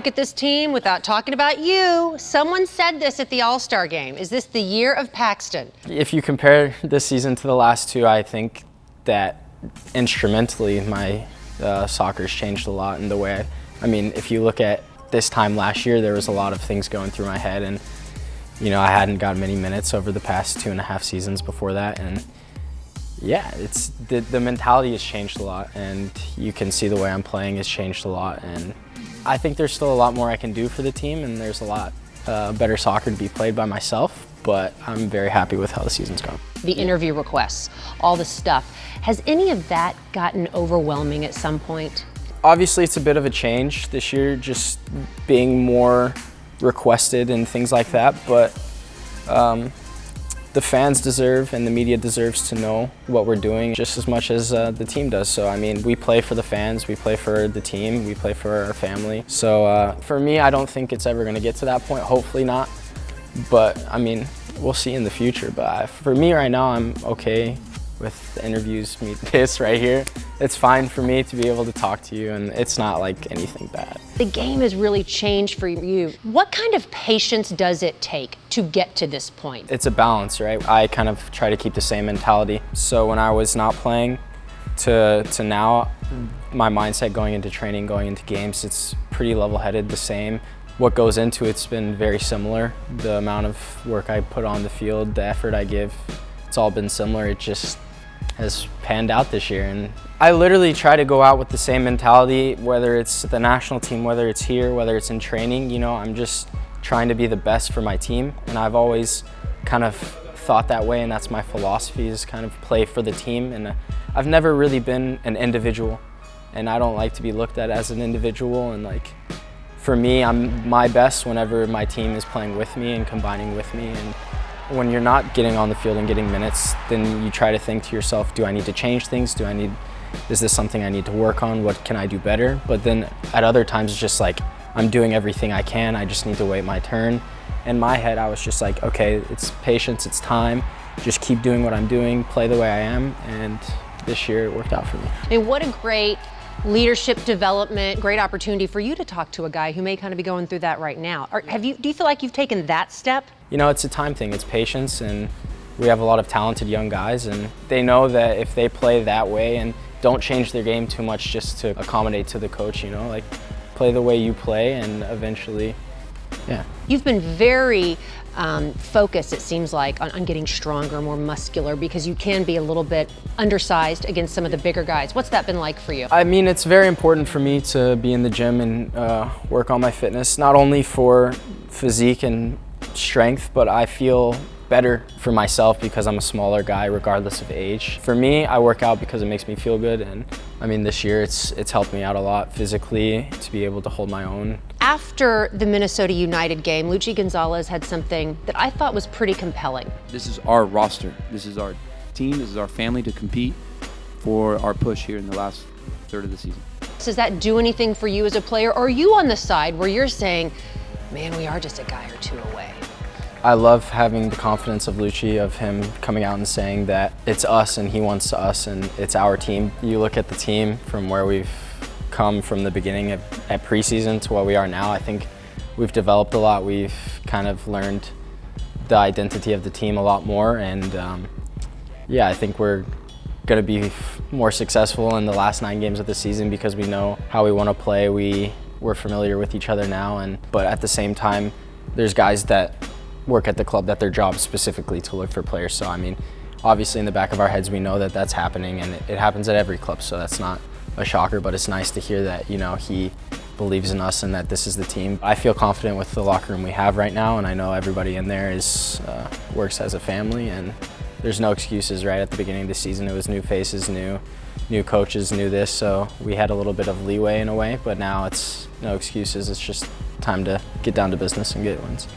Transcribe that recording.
look at this team without talking about you. Someone said this at the All-Star game. Is this the year of Paxton? If you compare this season to the last two, I think that instrumentally my soccer's changed a lot in the way. I mean, if you look at this time last year, there was a lot of things going through my head, and you know, I hadn't got many minutes over the past 2.5 seasons before that, and yeah, it's the mentality has changed a lot, and you can see the way I'm playing has changed a lot, and I think there's still a lot more I can do for the team, and there's a lot better soccer to be played by myself, but I'm very happy with how the season's gone. The interview requests, all the stuff. Has any of that gotten overwhelming at some point? Obviously, it's a bit of a change this year, just being more requested and things like that, but the fans deserve and the media deserves to know what we're doing just as much as the team does. So, I mean, we play for the fans, we play for the team, we play for our family. So, for me, I don't think it's ever going to get to that point, hopefully not. But, I mean, we'll see in the future. But for me right now, I'm okay with the interviews, this right here. It's fine for me to be able to talk to you, and it's not like anything bad. The game has really changed for you. What kind of patience does it take to get to this point? It's a balance, right? I kind of try to keep the same mentality. So when I was not playing to now, my mindset going into training, going into games, it's pretty level-headed, the same. What goes into it's been very similar. The amount of work I put on the field, the effort I give, it's all been similar. It just has panned out this year, and I literally try to go out with the same mentality, whether it's the national team, whether it's here, whether it's in training. You know, I'm just trying to be the best for my team, and I've always kind of thought that way, and that's my philosophy, is kind of play for the team. And I've never really been an individual, and I don't like to be looked at as an individual. And like, for me, I'm my best whenever my team is playing with me and combining with me. And when you're not getting on the field and getting minutes, then you try to think to yourself, do I need to change things? Is this something I need to work on? What can I do better? But then at other times, it's just like, I'm doing everything I can. I just need to wait my turn. In my head, I was just like, okay, it's patience, it's time. Just keep doing what I'm doing, play the way I am. And this year it worked out for me. I mean, what a great leadership development, great opportunity for you to talk to a guy who may kind of be going through that right now. Do you feel like you've taken that step? You know, it's a time thing, it's patience, and we have a lot of talented young guys, and they know that if they play that way and don't change their game too much just to accommodate to the coach, you know, like play the way you play, and eventually, yeah. You've been very focused, it seems like, on getting stronger, more muscular, because you can be a little bit undersized against some of the bigger guys. What's that been like for you? I mean, it's very important for me to be in the gym and work on my fitness, not only for physique and strength, but I feel better for myself because I'm a smaller guy regardless of age. For me, I work out because it makes me feel good, and I mean, this year it's helped me out a lot physically to be able to hold my own. After the Minnesota United game, Luchi Gonzalez had something that I thought was pretty compelling. This is our roster. This is our team. This is our family to compete for our push here in the last third of the season. Does that do anything for you as a player, or are you on the side where you're saying, man, we are just a guy or two away? I love having the confidence of Luchi, of him coming out and saying that it's us and he wants us and it's our team. You look at the team from where we've come from the beginning at preseason to what we are now. I think we've developed a lot. We've kind of learned the identity of the team a lot more, and yeah, I think we're going to be more successful in the last 9 games of the season because we know how we want to play. We're familiar with each other now, but at the same time, there's guys that work at the club that their job specifically to look for players. So I mean, obviously in the back of our heads we know that that's happening, and it happens at every club, so that's not a shocker, but it's nice to hear that, you know, he believes in us and that this is the team. I feel confident with the locker room we have right now, and I know everybody in there works as a family, and there's no excuses. Right at the beginning of the season, it was new faces, new coaches, new this, so we had a little bit of leeway in a way, but now it's no excuses. It's just time to get down to business and get wins.